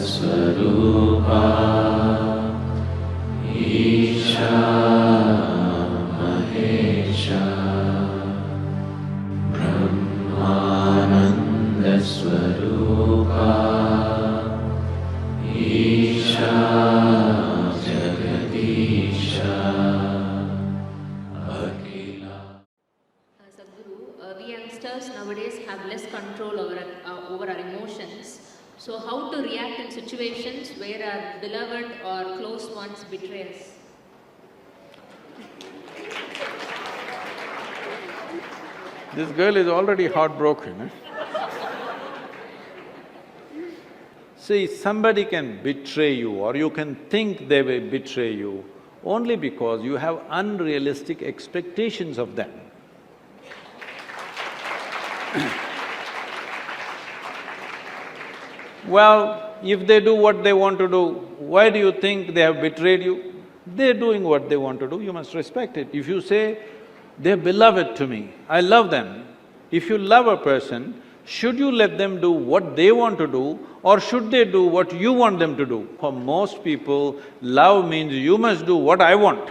Swarupa Isha Mahesha Brahmananda Swarupa Isha Jagadisha Akila. Sadhguru, we youngsters nowadays have less control over our emotions. So how to react in situations where our beloved or close ones betray us? This girl is already heartbroken. Eh? See, somebody can betray you or you can think they will betray you only because you have unrealistic expectations of them. Well, if they do what they want to do, why do you think they have betrayed you? They're doing what they want to do, you must respect it. If you say, they're beloved to me, I love them. If you love a person, should you let them do what they want to do or should they do what you want them to do? For most people, love means you must do what I want.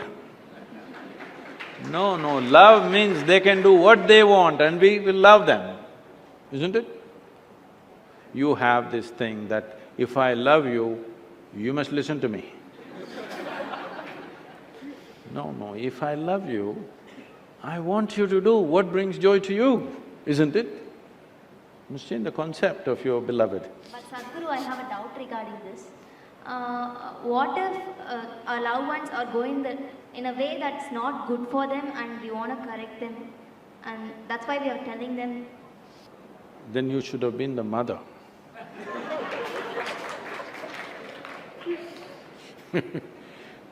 No, love means they can do what they want and we will love them, isn't it? You have this thing that if I love you, you must listen to me. No, if I love you, I want you to do what brings joy to you, isn't it? You must change the concept of your beloved. But Sadhguru, I have a doubt regarding this. What if our loved ones are going in a way that's not good for them and we want to correct them and that's why we are telling them? Then you should have been the mother.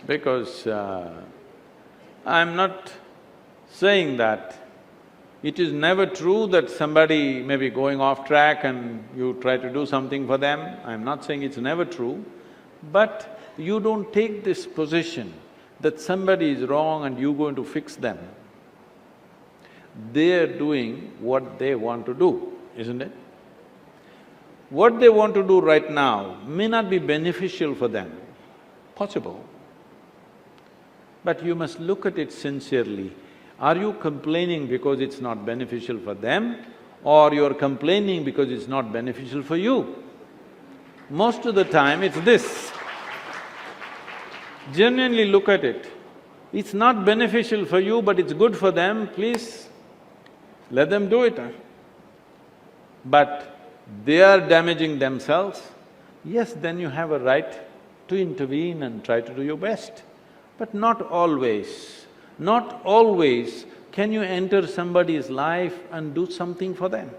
Because I'm not saying that it is never true that somebody may be going off track and you try to do something for them. I'm not saying it's never true, but you don't take this position that somebody is wrong and you're going to fix them. They're doing what they want to do, isn't it? What they want to do right now may not be beneficial for them, possible. But you must look at it sincerely. Are you complaining because it's not beneficial for them or you're complaining because it's not beneficial for you? Most of the time it's this. Genuinely look at it. It's not beneficial for you but it's good for them, please let them do it. But they are damaging themselves, yes, then you have a right to intervene and try to do your best. But not always can you enter somebody's life and do something for them.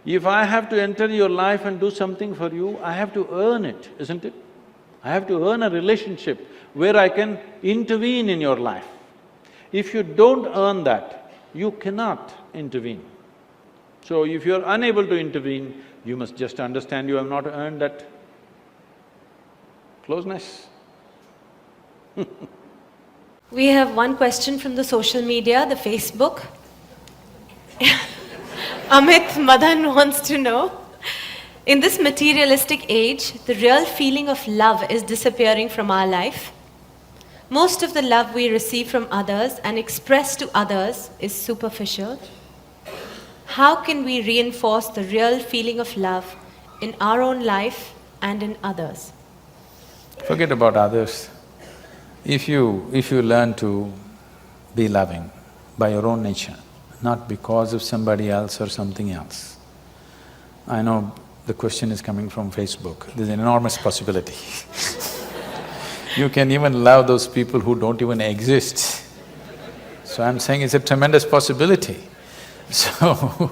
If I have to enter your life and do something for you, I have to earn it, isn't it? I have to earn a relationship where I can intervene in your life. If you don't earn that, you cannot intervene. So if you're unable to intervene, you must just understand you have not earned that closeness. We have one question from the social media, the Facebook. Amit Madan wants to know, in this materialistic age, the real feeling of love is disappearing from our life. Most of the love we receive from others and express to others is superficial. How can we reinforce the real feeling of love in our own life and in others? Forget about others. If you learn to be loving by your own nature, not because of somebody else or something else. I know the question is coming from Facebook, there's an enormous possibility. You can even love those people who don't even exist. So I'm saying it's a tremendous possibility. So,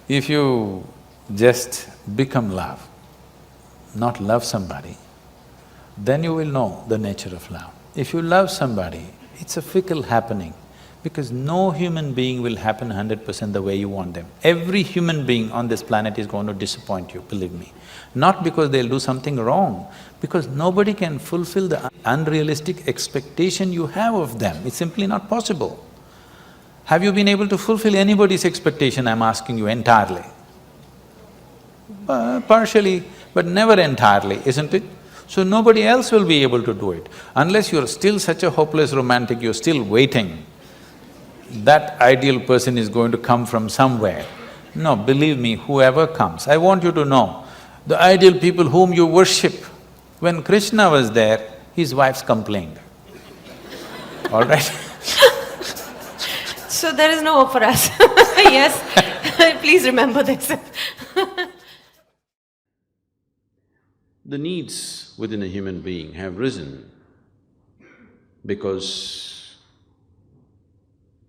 if you just become love, not love somebody, then you will know the nature of love. If you love somebody, it's a fickle happening because no human being will happen 100% the way you want them. Every human being on this planet is going to disappoint you, believe me. Not because they'll do something wrong, because nobody can fulfill the unrealistic expectation you have of them. It's simply not possible. Have you been able to fulfill anybody's expectation, I'm asking you, entirely? Partially but never entirely, isn't it? So nobody else will be able to do it. Unless you're still such a hopeless romantic, you're still waiting, that ideal person is going to come from somewhere. No, believe me, whoever comes, I want you to know, the ideal people whom you worship, when Krishna was there, his wives complained. All right? So there is no hope for us. Yes, please remember this. The needs within a human being have risen because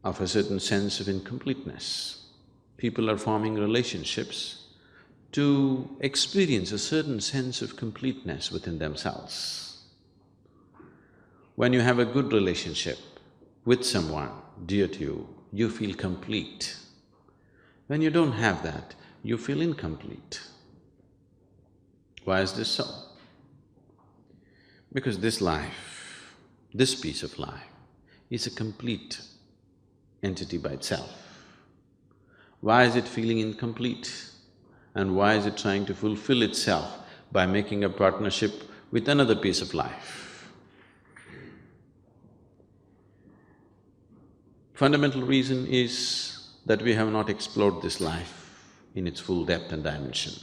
of a certain sense of incompleteness. People are forming relationships to experience a certain sense of completeness within themselves. When you have a good relationship with someone dear to you, you feel complete. When you don't have that, you feel incomplete. Why is this so? Because this life, this piece of life, is a complete entity by itself. Why is it feeling incomplete? And why is it trying to fulfill itself by making a partnership with another piece of life? Fundamental reason is that we have not explored this life in its full depth and dimension.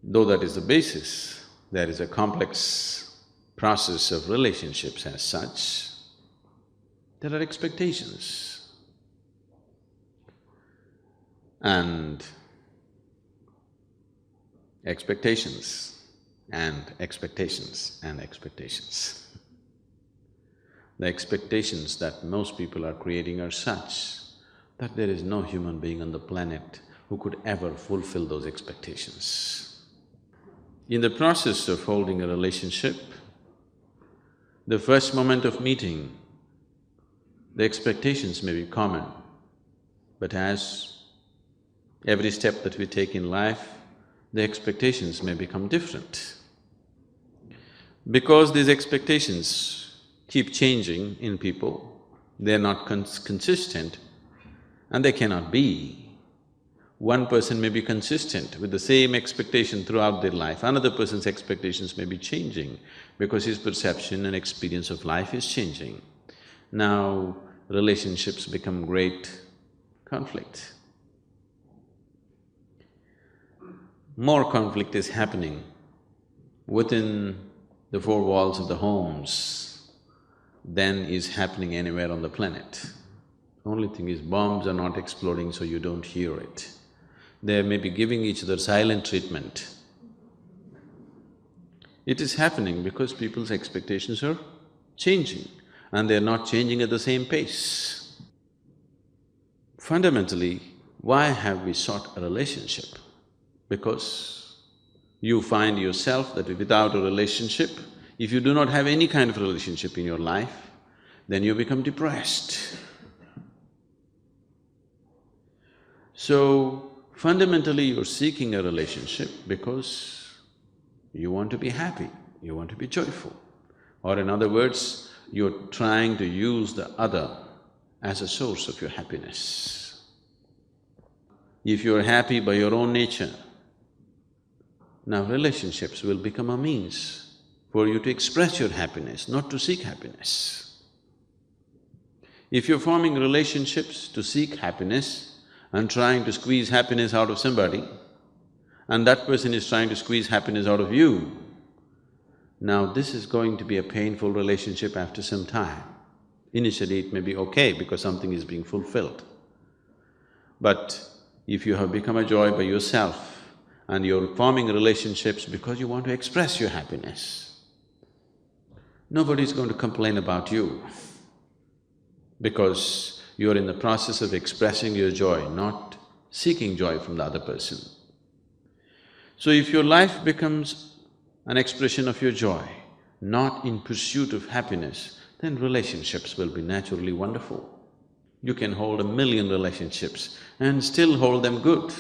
Though that is the basis, there is a complex process of relationships as such. There are expectations. And expectations and expectations and expectations. The expectations that most people are creating are such that there is no human being on the planet who could ever fulfill those expectations. In the process of holding a relationship, the first moment of meeting, the expectations may be common, but as every step that we take in life, the expectations may become different. Because these expectations keep changing in people, they're not consistent and they cannot be. One person may be consistent with the same expectation throughout their life, another person's expectations may be changing because his perception and experience of life is changing. Now, relationships become great conflict. More conflict is happening within the four walls of the homes than is happening anywhere on the planet. Only thing is, bombs are not exploding, so you don't hear it. They may be giving each other silent treatment. It is happening because people's expectations are changing and they're not changing at the same pace. Fundamentally, why have we sought a relationship? Because you find yourself that without a relationship, if you do not have any kind of relationship in your life, then you become depressed. So, fundamentally you're seeking a relationship because you want to be happy, you want to be joyful. Or in other words, you're trying to use the other as a source of your happiness. If you're happy by your own nature, now relationships will become a means for you to express your happiness, not to seek happiness. If you're forming relationships to seek happiness and trying to squeeze happiness out of somebody, and that person is trying to squeeze happiness out of you, now this is going to be a painful relationship after some time. Initially it may be okay because something is being fulfilled. But if you have become a joy by yourself and you're forming relationships because you want to express your happiness, nobody's going to complain about you because you're in the process of expressing your joy, not seeking joy from the other person. So if your life becomes an expression of your joy, not in pursuit of happiness, then relationships will be naturally wonderful. You can hold 1,000,000 relationships and still hold them good.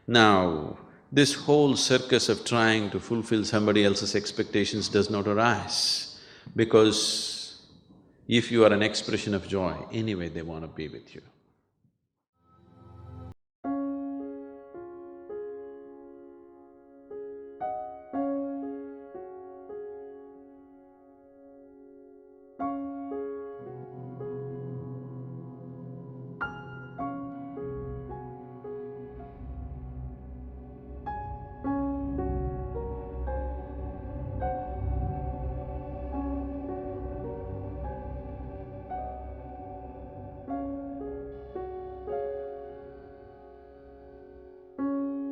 Now, this whole circus of trying to fulfill somebody else's expectations does not arise, because if you are an expression of joy, anyway they want to be with you.